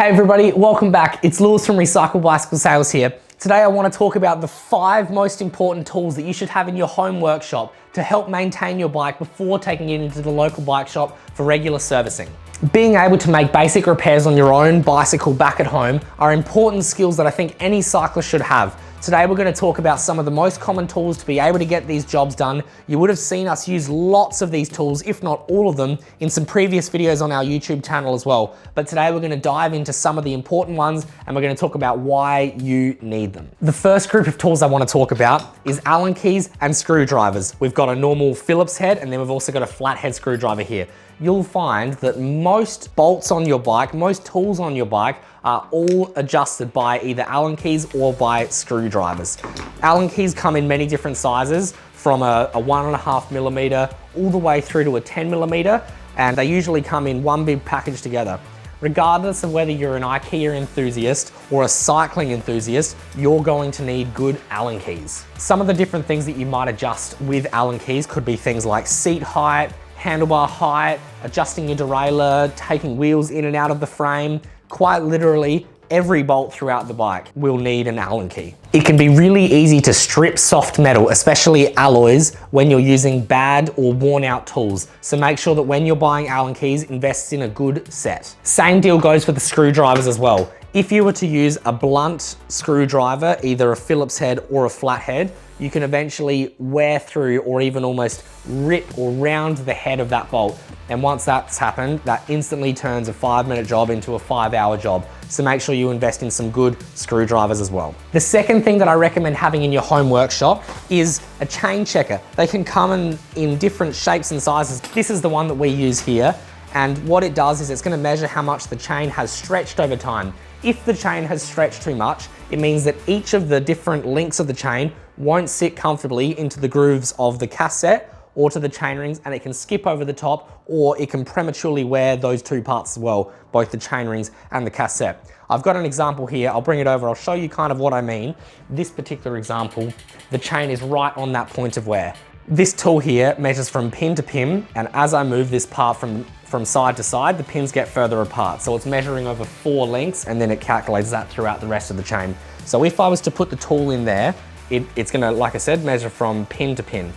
Hey everybody, welcome back. It's Lewis from Recycle Bicycle Sales here. Today I want to talk about the 5 most important tools that you should have in your home workshop to help maintain your bike before taking it into the local bike shop for regular servicing. Being able to make basic repairs on your own bicycle back at home are important skills that I think any cyclist should have. Today we're going to talk about some of the most common tools to be able to get these jobs done. You would have seen us use lots of these tools, if not all of them, in some previous videos on our YouTube channel as well. But today we're going to dive into some of the important ones and we're going to talk about why you need them. The first group of tools I want to talk about is Allen keys and screwdrivers. We've got a normal Phillips head and then we've also got a flathead screwdriver here. You'll find that most bolts on your bike, most tools on your bike are all adjusted by either Allen keys or by screwdrivers. Allen keys come in many different sizes, from a 1.5 millimeter all the way through to a 10 millimeter, and they usually come in one big package together. Regardless of whether you're an IKEA enthusiast or a cycling enthusiast, you're going to need good Allen keys. Some of the different things that you might adjust with Allen keys could be things like seat height, handlebar height, adjusting your derailleur, taking wheels in and out of the frame. Quite literally, every bolt throughout the bike will need an Allen key. It can be really easy to strip soft metal, especially alloys, when you're using bad or worn out tools. So make sure that when you're buying Allen keys, invest in a good set. Same deal goes for the screwdrivers as well. If you were to use a blunt screwdriver, either a Phillips head or a flathead, you can eventually wear through or even almost rip or round the head of that bolt. And once that's happened, that instantly turns a 5-minute job into a 5-hour job. So make sure you invest in some good screwdrivers as well. The second thing that I recommend having in your home workshop is a chain checker. They can come in different shapes and sizes. This is the one that we use here. And what it does is it's going to measure how much the chain has stretched over time. If the chain has stretched too much, it means that each of the different links of the chain won't sit comfortably into the grooves of the cassette or to the chain rings, and it can skip over the top, or it can prematurely wear those two parts as well, both the chain rings and the cassette. I've got an example here. I'll bring it over. I'll show you kind of what I mean. This particular example, the chain is right on that point of wear. This tool here measures from pin to pin, and as I move this part from side to side, the pins get further apart. So it's measuring over 4 links, and then it calculates that throughout the rest of the chain. So if I was to put the tool in there, it's gonna, like I said, measure from pin to pin.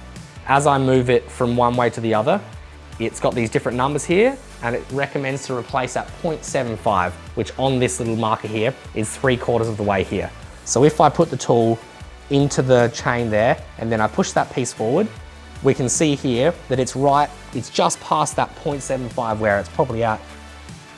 As I move it from one way to the other, it's got these different numbers here, and it recommends to replace at 0.75, which on this little marker here is 3/4 of the way here. So if I put the tool into the chain there, and then I push that piece forward, we can see here that it's just past that 0.75 where it's probably at,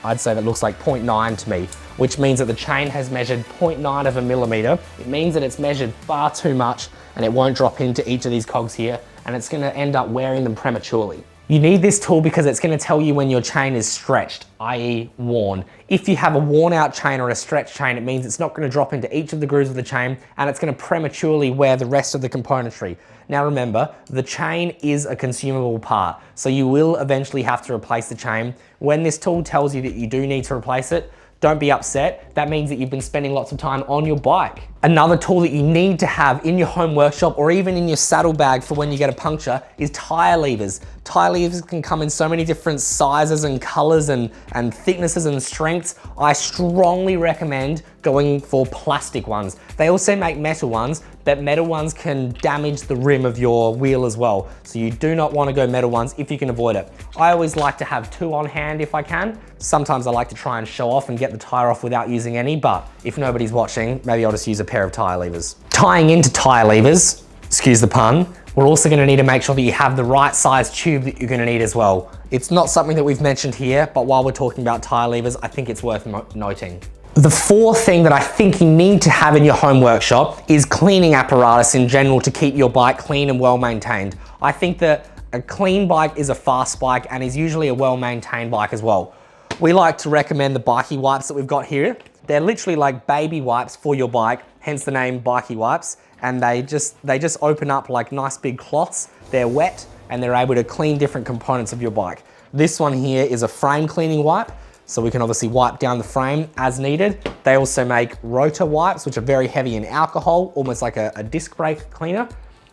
I'd say that looks like 0.9 to me, which means that the chain has measured 0.9 of a millimeter. It means that it's measured far too much and it won't drop into each of these cogs here, and it's gonna end up wearing them prematurely. You need this tool because it's gonna tell you when your chain is stretched, i.e. worn. If you have a worn out chain or a stretched chain, it means it's not gonna drop into each of the grooves of the chain, and it's gonna prematurely wear the rest of the componentry. Now remember, the chain is a consumable part, so you will eventually have to replace the chain. When this tool tells you that you do need to replace it, don't be upset. That means that you've been spending lots of time on your bike. Another tool that you need to have in your home workshop or even in your saddlebag for when you get a puncture is tire levers. Tire levers can come in so many different sizes and colors and thicknesses and strengths. I strongly recommend going for plastic ones. They also make metal ones, but metal ones can damage the rim of your wheel as well. So you do not want to go metal ones if you can avoid it. I always like to have 2 on hand if I can. Sometimes I like to try and show off and get the tire off without using any, but if nobody's watching, maybe I'll just use a pair of tire levers. Tying into tire levers, excuse the pun, we're also going to need to make sure that you have the right size tube that you're going to need as well. It's not something that we've mentioned here, but while we're talking about tire levers, I think it's worth noting. The 4th thing that I think you need to have in your home workshop is cleaning apparatus in general to keep your bike clean and well maintained. I think that a clean bike is a fast bike and is usually a well maintained bike as well. We like to recommend the Bikey wipes that we've got here. They're literally like baby wipes for your bike, hence the name Bikey wipes. And they just open up like nice big cloths. They're wet and they're able to clean different components of your bike. This one here is a frame cleaning wipe, so we can obviously wipe down the frame as needed. They also make rotor wipes, which are very heavy in alcohol, almost like a disc brake cleaner.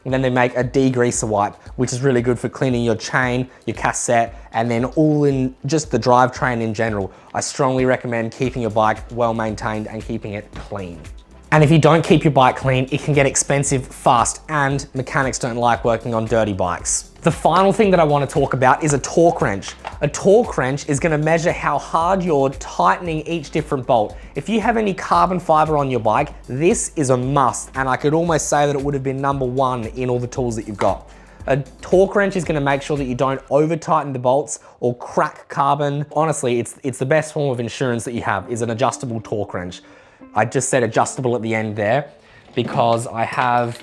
And then they make a degreaser wipe, which is really good for cleaning your chain, your cassette, and then all in just the drivetrain in general. I strongly recommend keeping your bike well maintained and keeping it clean. And if you don't keep your bike clean, it can get expensive fast, and mechanics don't like working on dirty bikes. The final thing that I want to talk about is a torque wrench. A torque wrench is going to measure how hard you're tightening each different bolt. If you have any carbon fiber on your bike, this is a must, and I could almost say that it would have been #1 in all the tools that you've got. A torque wrench is going to make sure that you don't over tighten the bolts or crack carbon. Honestly, it's the best form of insurance that you have, is an adjustable torque wrench. I just said adjustable at the end there because I have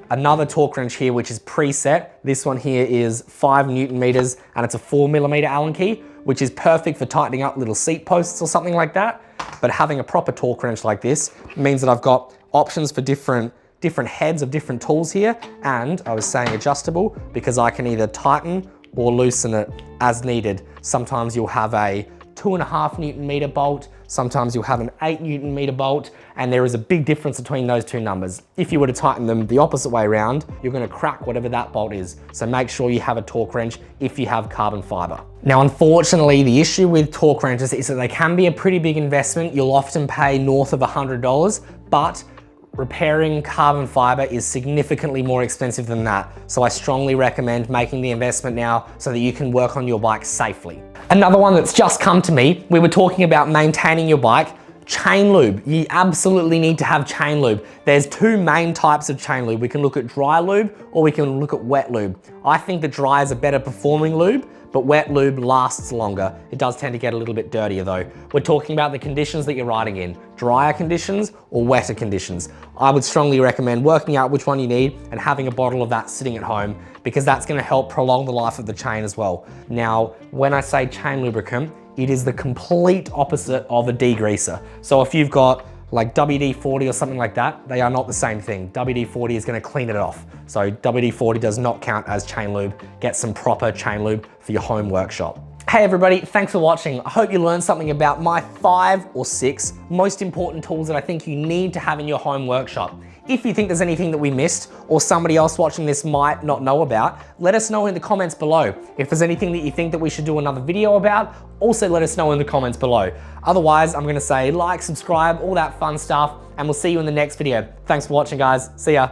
another torque wrench here which is preset. This one here is 5 Newton meters and it's a 4mm Allen key, which is perfect for tightening up little seat posts or something like that. But having a proper torque wrench like this means that I've got options for different heads of different tools here. And I was saying adjustable because I can either tighten or loosen it as needed. Sometimes you'll have a 2.5 Newton meter bolt, sometimes you'll have an 8 Newton meter bolt, and there is a big difference between those two numbers. If you were to tighten them the opposite way around, you're gonna crack whatever that bolt is. So make sure you have a torque wrench if you have carbon fiber. Now, unfortunately, the issue with torque wrenches is that they can be a pretty big investment. You'll often pay north of $100, but repairing carbon fiber is significantly more expensive than that. So I strongly recommend making the investment now so that you can work on your bike safely. Another one that's just come to me, we were talking about maintaining your bike, chain lube. You absolutely need to have chain lube. There's 2 main types of chain lube. We can look at dry lube or we can look at wet lube. I think that dry is a better performing lube, but wet lube lasts longer. It does tend to get a little bit dirtier though. We're talking about the conditions that you're riding in, drier conditions or wetter conditions. I would strongly recommend working out which one you need and having a bottle of that sitting at home, because that's gonna help prolong the life of the chain as well. Now, when I say chain lubricant, it is the complete opposite of a degreaser. So if you've got like WD-40 or something like that, they are not the same thing. WD-40 is gonna clean it off. So WD-40 does not count as chain lube. Get some proper chain lube for your home workshop. Hey everybody, thanks for watching. I hope you learned something about my 5 or 6 most important tools that I think you need to have in your home workshop. If you think there's anything that we missed or somebody else watching this might not know about, let us know in the comments below. If there's anything that you think that we should do another video about, also let us know in the comments below. Otherwise, I'm gonna say like, subscribe, all that fun stuff, and we'll see you in the next video. Thanks for watching, guys. See ya.